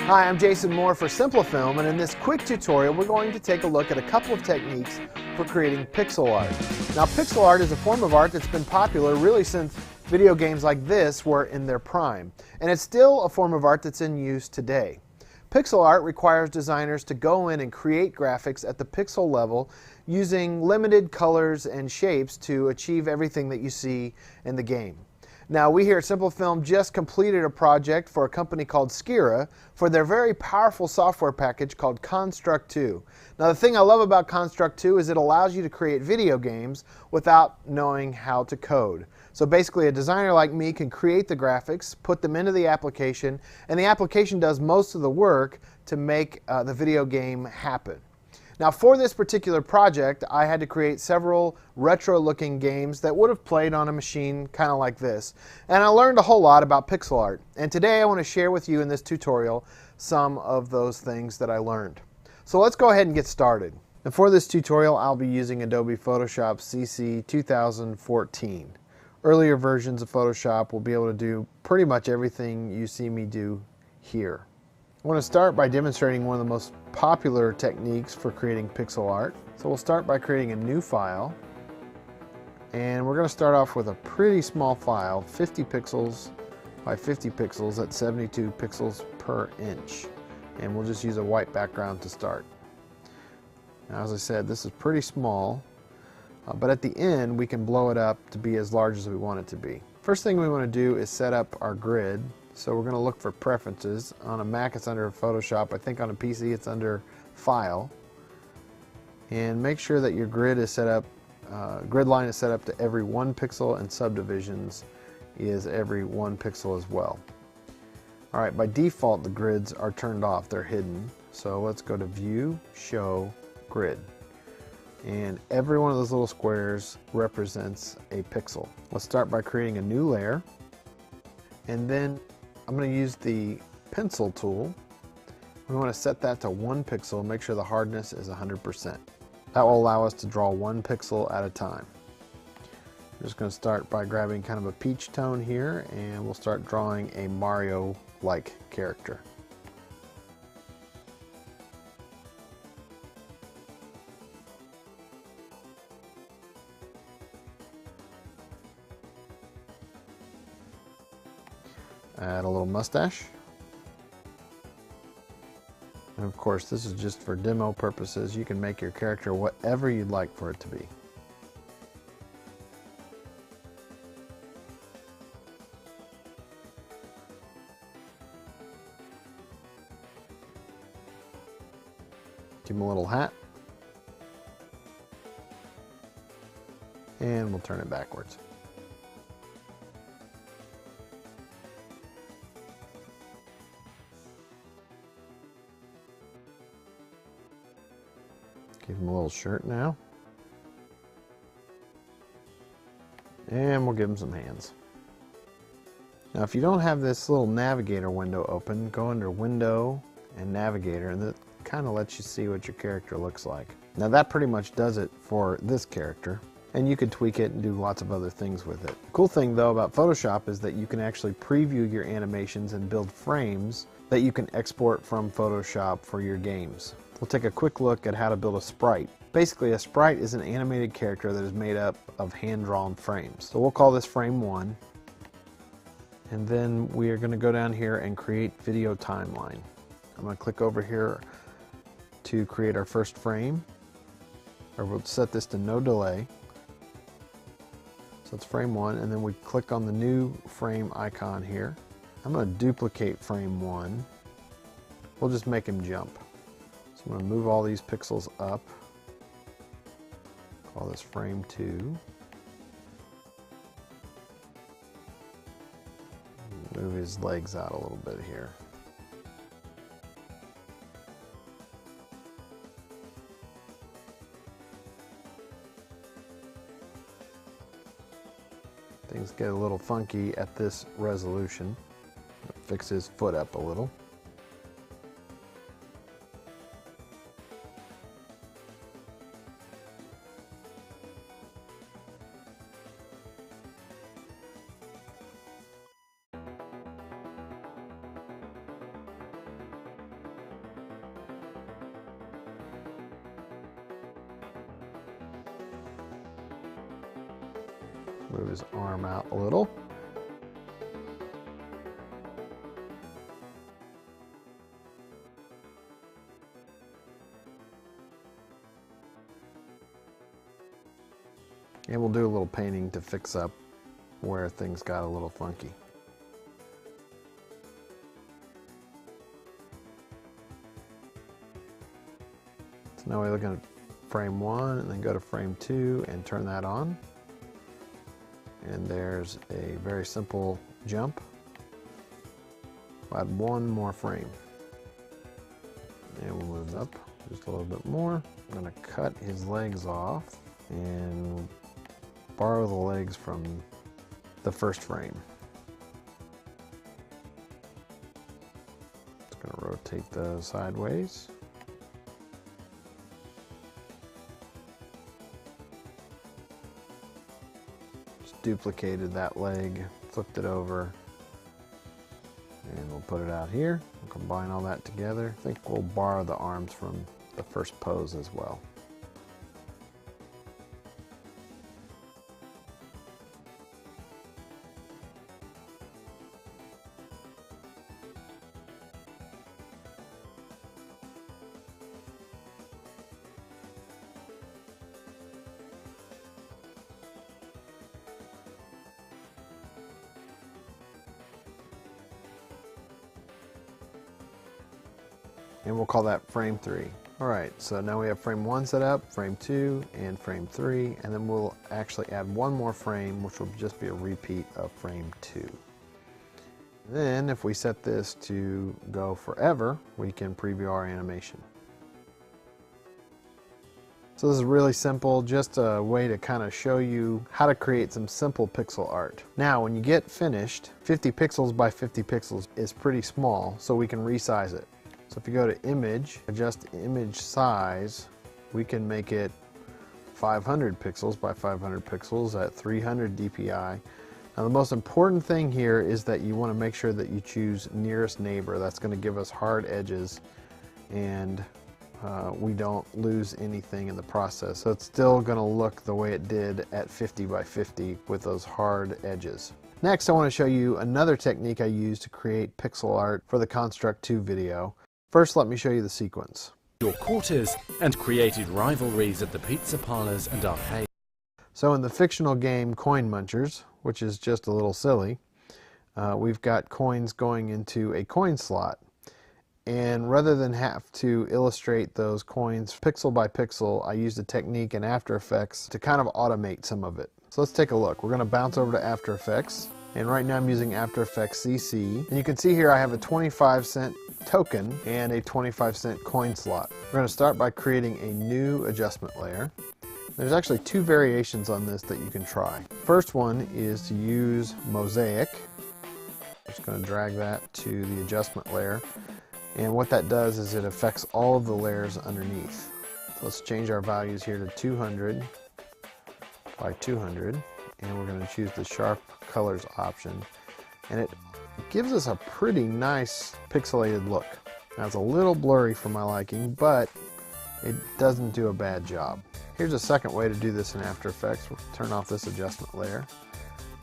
Hi, I'm Jason Moore for Simplifilm, and in this quick tutorial we're going to take a look at a couple of techniques for creating pixel art. Now, pixel art is a form of art that's been popular really since video games like this were in their prime, and it's still a form of art that's in use today. Pixel art requires designers to go in and create graphics at the pixel level using limited colors and shapes to achieve everything that you see in the game. Now, we here at Simplifilm just completed a project for a company called Scirra for their very powerful software package called Construct 2. Now, the thing I love about Construct 2 is it allows you to create video games without knowing how to code. So basically, a designer like me can create the graphics, put them into the application, and the application does most of the work to make the video game happen. Now, for this particular project, I had to create several retro-looking games that would have played on a machine kind of like this. And I learned a whole lot about pixel art. And today I want to share with you in this tutorial some of those things that I learned. So let's go ahead and get started. And for this tutorial, I'll be using Adobe Photoshop CC 2014. Earlier versions of Photoshop will be able to do pretty much everything you see me do here. I want to start by demonstrating one of the most popular techniques for creating pixel art. So we'll start by creating a new file, and we're going to start off with a pretty small file, 50 pixels by 50 pixels at 72 pixels per inch, and we'll just use a white background to start. Now, as I said, this is pretty small, but at the end we can blow it up to be as large as we want it to be. First thing we want to do is set up our grid. So we're going to look for preferences. On a Mac it's under Photoshop. I think on a PC it's under File. And make sure that your grid is set up, grid line is set up to every 1 pixel, and subdivisions is every 1 pixel as well. Alright, by default the grids are turned off, they're hidden. So let's go to View, Show, Grid. And every one of those little squares represents a pixel. Let's start by creating a new layer. And then I'm going to use the pencil tool. We want to set that to 1 pixel, make sure the hardness is 100%. That will allow us to draw 1 pixel at a time. I'm just going to start by grabbing kind of a peach tone here, and we'll start drawing a Mario-like character. Add a little mustache. And of course, this is just for demo purposes. You can make your character whatever you'd like for it to be. Give him a little hat. And we'll turn it backwards. Give him a little shirt now. And we'll give him some hands. Now, if you don't have this little navigator window open, go under Window and Navigator, and that kind of lets you see what your character looks like. Now, that pretty much does it for this character, and you could tweak it and do lots of other things with it. The cool thing, though, about Photoshop is that you can actually preview your animations and build frames that you can export from Photoshop for your games. We'll take a quick look at how to build a sprite. Basically, a sprite is an animated character that is made up of hand-drawn frames. So we'll call this frame 1. And then we are going to go down here and create video timeline. I'm going to click over here to create our first frame. Or we'll set this to no delay. So it's frame 1, and then we click on the new frame icon here. I'm going to duplicate frame 1. We'll just make him jump. So I'm going to move all these pixels up. Call this frame 2. Move his legs out a little bit here. Things get a little funky at this resolution. Fix his foot up a little. Move his arm out a little. And we'll do a little painting to fix up where things got a little funky. So now we're looking at frame 1 and then go to frame 2 and turn that on. And there's a very simple jump. I'll add one more frame. And we'll move up just a little bit more. I'm going to cut his legs off and borrow the legs from the first frame. Just going to rotate those sideways. Just duplicated that leg, flipped it over, and we'll put it out here. We'll combine all that together. I think we'll borrow the arms from the first pose as well. And we'll call that frame 3. All right, so now we have frame 1 set up, frame 2, and frame 3, and then we'll actually add one more frame, which will just be a repeat of frame 2. Then if we set this to go forever, we can preview our animation. So this is really simple, just a way to kind of show you how to create some simple pixel art. Now when you get finished, 50 pixels by 50 pixels is pretty small, so we can resize it. So if you go to image, adjust image size, we can make it 500 pixels by 500 pixels at 300 dpi. Now the most important thing here is that you want to make sure that you choose nearest neighbor. That's going to give us hard edges and we don't lose anything in the process. So it's still going to look the way it did at 50 by 50 with those hard edges. Next I want to show you another technique I use to create pixel art for the Construct 2 video. First, let me show you the sequence. Your quarters and created rivalries at the pizza parlors and arcades. So in the fictional game Coin Munchers, which is just a little silly, we've got coins going into a coin slot. And rather than have to illustrate those coins pixel by pixel, I used a technique in After Effects to kind of automate some of it. So let's take a look. We're going to bounce over to After Effects. And right now I'm using After Effects CC. And you can see here I have a 25-cent token and a 25-cent coin slot. We're going to start by creating a new adjustment layer. There's actually two variations on this that you can try. First one is to use Mosaic. I'm just going to drag that to the adjustment layer. And what that does is it affects all of the layers underneath. So let's change our values here to 200 by 200. And we're going to choose the sharp colors option. And it gives us a pretty nice pixelated look. Now it's a little blurry for my liking, but it doesn't do a bad job. Here's a second way to do this in After Effects. We'll turn off this adjustment layer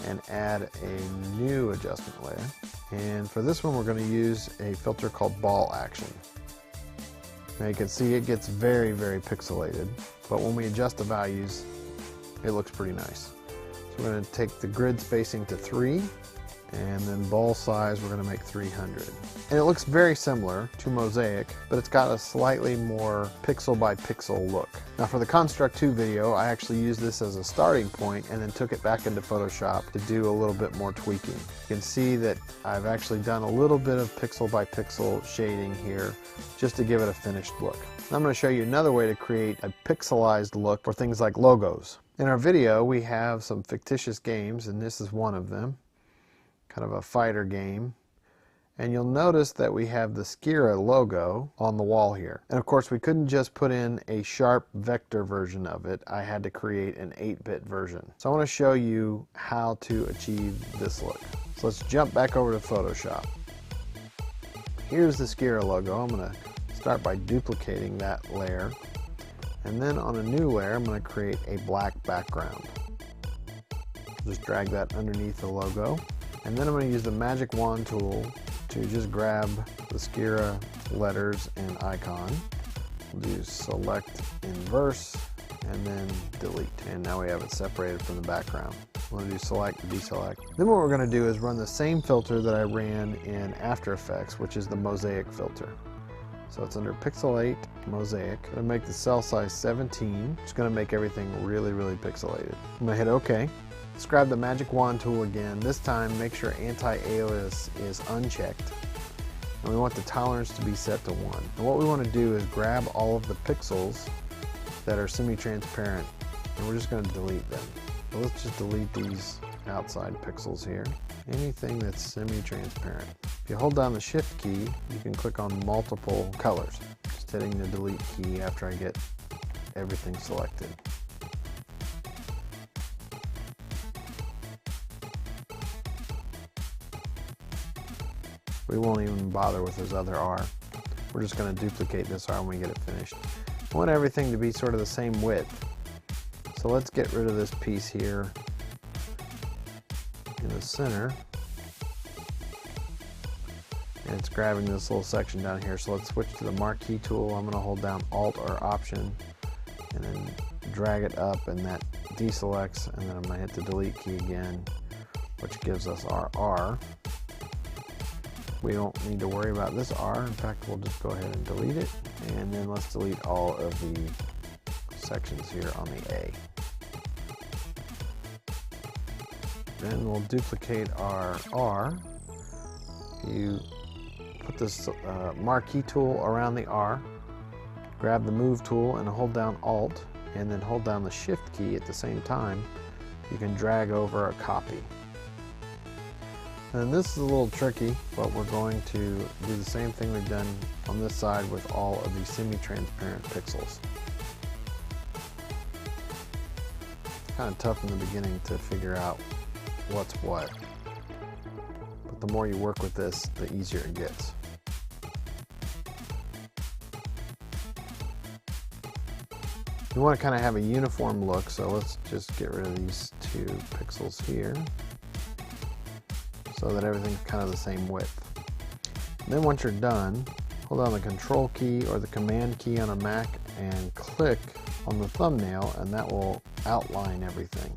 and add a new adjustment layer. And for this one we're going to use a filter called Ball Action. Now you can see it gets very, very pixelated, but when we adjust the values, it looks pretty nice. So we're going to take the grid spacing to 3, and then ball size we're going to make 300. And it looks very similar to Mosaic, but it's got a slightly more pixel by pixel look. Now for the Construct 2 video, I actually used this as a starting point and then took it back into Photoshop to do a little bit more tweaking. You can see that I've actually done a little bit of pixel by pixel shading here just to give it a finished look. Now I'm going to show you another way to create a pixelized look for things like logos. In our video we have some fictitious games, and this is one of them. Kind of a fighter game, and you'll notice that we have the Scirra logo on the wall here. And of course we couldn't just put in a sharp vector version of it. I had to create an 8-bit version. So I want to show you how to achieve this look. So let's jump back over to Photoshop. Here's the Scirra logo. I'm going to start by duplicating that layer, and then on a new layer I'm going to create a black background. Just drag that underneath the logo. And then I'm going to use the magic wand tool to just grab the Scirra letters and icon. We'll do select inverse and then delete. And now we have it separated from the background. We're going to do select, deselect. Then what we're going to do is run the same filter that I ran in After Effects, which is the mosaic filter. So it's under Pixelate, Mosaic. I'm going to make the cell size 17. It's going to make everything really, really pixelated. I'm going to hit OK. Let's grab the magic wand tool again. This time make sure anti-alias is unchecked. And we want the tolerance to be set to 1. And what we want to do is grab all of the pixels that are semi-transparent and we're just going to delete them. So let's just delete these outside pixels here. Anything that's semi-transparent. If you hold down the shift key, you can click on multiple colors. Just hitting the delete key after I get everything selected. We won't even bother with this other R. We're just going to duplicate this R when we get it finished. I want everything to be sort of the same width. So let's get rid of this piece here in the center. And it's grabbing this little section down here. So let's switch to the marquee tool. I'm going to hold down Alt or Option and then drag it up, and that deselects, and then I'm going to hit the delete key again, which gives us our R. We don't need to worry about this R. In fact, we'll just go ahead and delete it. And then let's delete all of the sections here on the A. Then we'll duplicate our R. You put this marquee tool around the R, grab the move tool and hold down Alt, and then hold down the shift key at the same time. You can drag over a copy. And this is a little tricky, but we're going to do the same thing we've done on this side with all of these semi-transparent pixels. It's kind of tough in the beginning to figure out what's what, but the more you work with this, the easier it gets. You want to kind of have a uniform look, so let's just get rid of these 2 pixels here, so that everything's kind of the same width. And then once you're done, hold down the Control key or the Command key on a Mac and click on the thumbnail, and that will outline everything.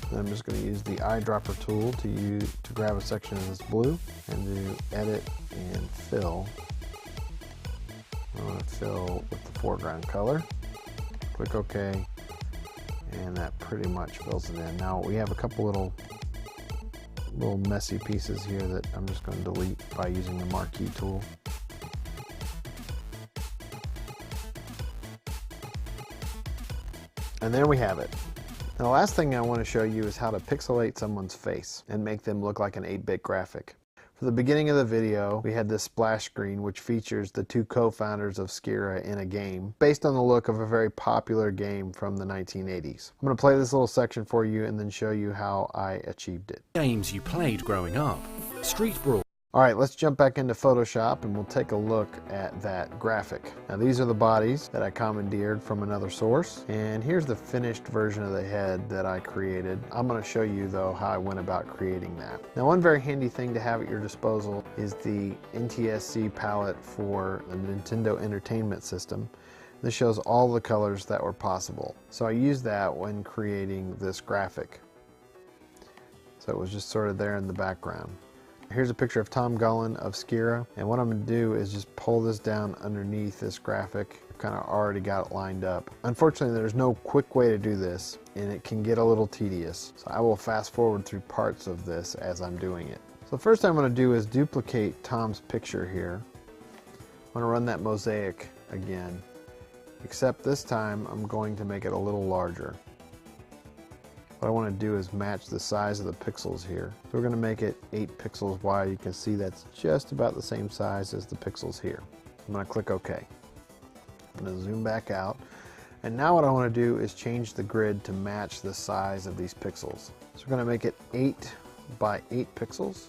Then I'm just going to use the eyedropper tool to grab a section of this blue and do Edit and Fill. I want to fill with the foreground color. Click OK, and that pretty much fills it in. Now we have a couple little messy pieces here that I'm just going to delete by using the marquee tool. And there we have it. Now, the last thing I want to show you is how to pixelate someone's face and make them look like an 8-bit graphic. For the beginning of the video, we had this splash screen which features the 2 co-founders of Scirra in a game based on the look of a very popular game from the 1980s. I'm going to play this little section for you and then show you how I achieved it. Games you played growing up. Street Brawl. Alright, let's jump back into Photoshop and we'll take a look at that graphic. Now these are the bodies that I commandeered from another source, and here's the finished version of the head that I created. I'm going to show you though how I went about creating that. Now one very handy thing to have at your disposal is the NTSC palette for the Nintendo Entertainment System. This shows all the colors that were possible. So I used that when creating this graphic. So it was just sort of there in the background. Here's a picture of Tom Gullen of Scirra, and what I'm going to do is just pull this down underneath this graphic. I've kind of already got it lined up. Unfortunately, there's no quick way to do this, and it can get a little tedious. So I will fast forward through parts of this as I'm doing it. So the first thing I'm going to do is duplicate Tom's picture here. I'm going to run that mosaic again, except this time I'm going to make it a little larger. What I want to do is match the size of the pixels here. So we're going to make it 8 pixels wide. You can see that's just about the same size as the pixels here. I'm going to click OK. I'm going to zoom back out. And now what I want to do is change the grid to match the size of these pixels. So we're going to make it 8 by 8 pixels.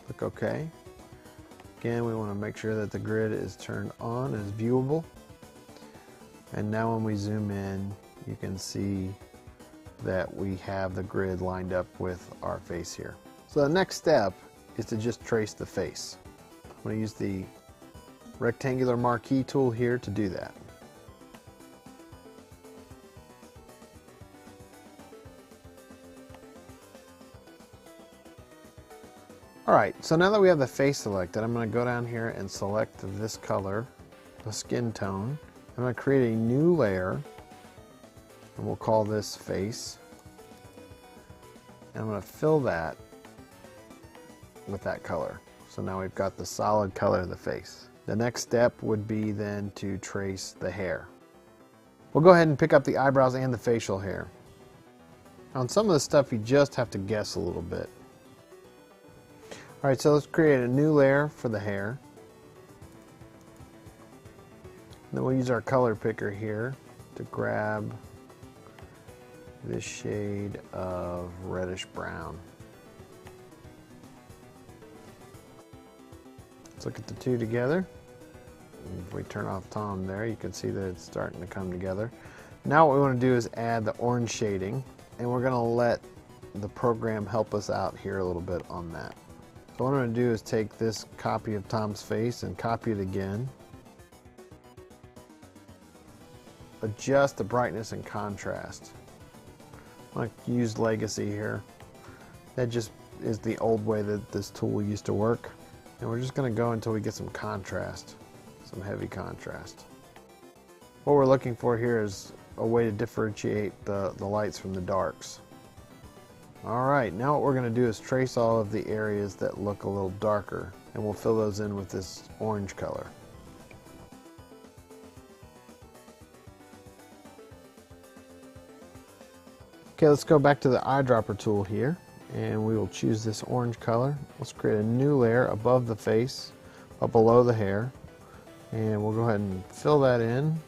Click OK. Again, we want to make sure that the grid is turned on, is viewable. And now when we zoom in, you can see that we have the grid lined up with our face here. So the next step is to just trace the face. I'm going to use the rectangular marquee tool here to do that. Alright, so now that we have the face selected, I'm going to go down here and select this color, the skin tone. I'm going to create a new layer, and we'll call this face. And I'm going to fill that with that color. So now we've got the solid color of the face. The next step would be then to trace the hair. We'll go ahead and pick up the eyebrows and the facial hair. On some of the stuff you just have to guess a little bit. Alright, so let's create a new layer for the hair. Then we'll use our color picker here to grab this shade of reddish brown. Let's look at the two together. If we turn off Tom there, you can see that it's starting to come together. Now what we want to do is add the orange shading, and we're going to let the program help us out here a little bit on that. So what I'm going to do is take this copy of Tom's face and copy it again. Adjust the brightness and contrast. I'm going to use Legacy here. That just is the old way that this tool used to work. And we're just going to go until we get some contrast, some heavy contrast. What we're looking for here is a way to differentiate the lights from the darks. Alright, now what we're going to do is trace all of the areas that look a little darker, and we'll fill those in with this orange color. Okay, let's go back to the eyedropper tool here, and we will choose this orange color. Let's create a new layer above the face, up below the hair, and we'll go ahead and fill that in.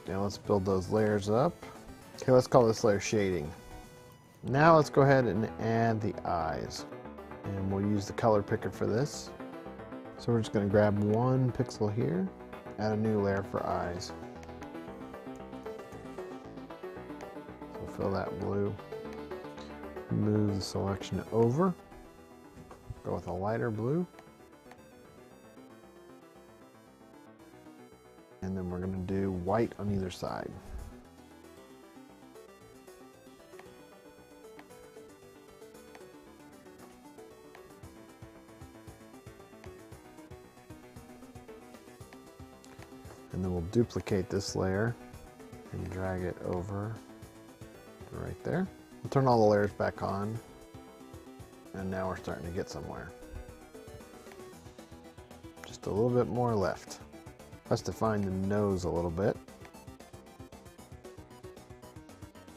Now let's build those layers up. Okay, let's call this layer shading. Now let's go ahead and add the eyes, and we'll use the color picker for this. So we're just going to grab one pixel here, add a new layer for eyes. So fill that blue, move the selection over, go with a lighter blue, and then we're going to do white on either side. And then we'll duplicate this layer and drag it over to right there. We'll turn all the layers back on, and now we're starting to get somewhere. Just a little bit more left. Let's define the nose a little bit.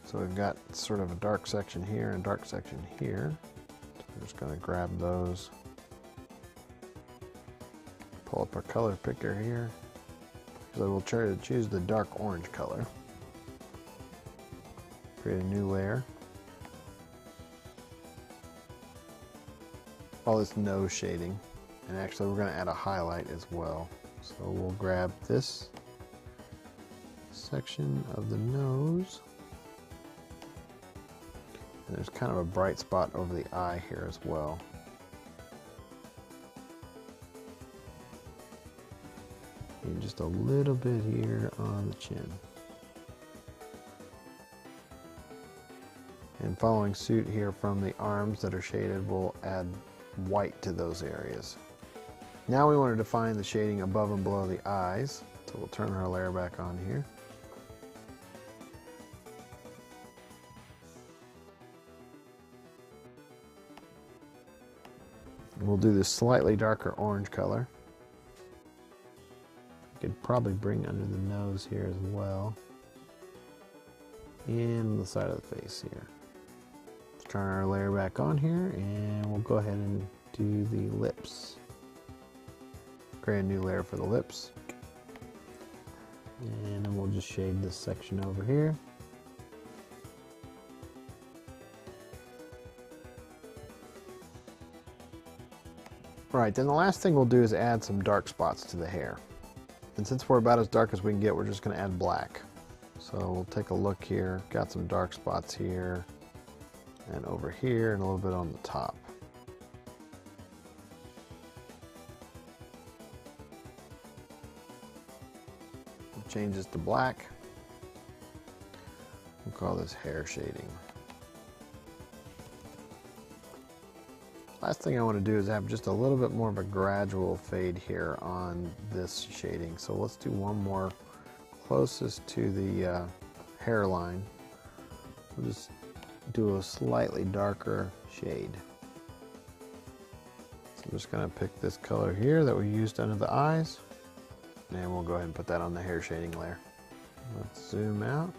So we've got sort of a dark section here and a dark section here. So we're just going to grab those. Pull up our color picker here. So we'll try to choose the dark orange color. Create a new layer. All this nose shading. And actually we're going to add a highlight as well. So we'll grab this section of the nose. And there's kind of a bright spot over the eye here as well. And just a little bit here on the chin. And following suit here from the arms that are shaded, we'll add white to those areas. Now we want to define the shading above and below the eyes. So we'll turn our layer back on here. And we'll do this slightly darker orange color. Could probably bring under the nose here as well, and the side of the face here. Let's turn our layer back on here, and we'll go ahead and do the lips. Create a new layer for the lips, and then we'll just shade this section over here. Right, then the last thing we'll do is add some dark spots to the hair. And since we're about as dark as we can get, we're just going to add black. So we'll take a look here. Got some dark spots here and over here and a little bit on the top. It changes to black. We'll call this hair shading. Last thing I want to do is have just a little bit more of a gradual fade here on this shading. So let's do one more closest to the hairline. We'll just do a slightly darker shade. So I'm just going to pick this color here that we used under the eyes, and we'll go ahead and put that on the hair shading layer. Let's zoom out,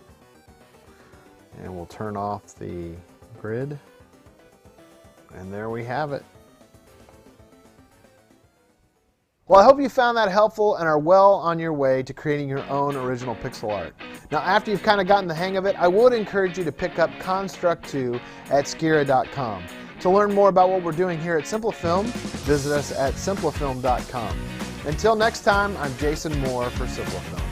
and we'll turn off the grid. And there we have it. Well, I hope you found that helpful and are well on your way to creating your own original pixel art. Now, after you've kind of gotten the hang of it, I would encourage you to pick up Construct 2 at Scirra.com. To learn more about what we're doing here at Simplifilm, visit us at Simplifilm.com. Until next time, I'm Jason Moore for Simplifilm.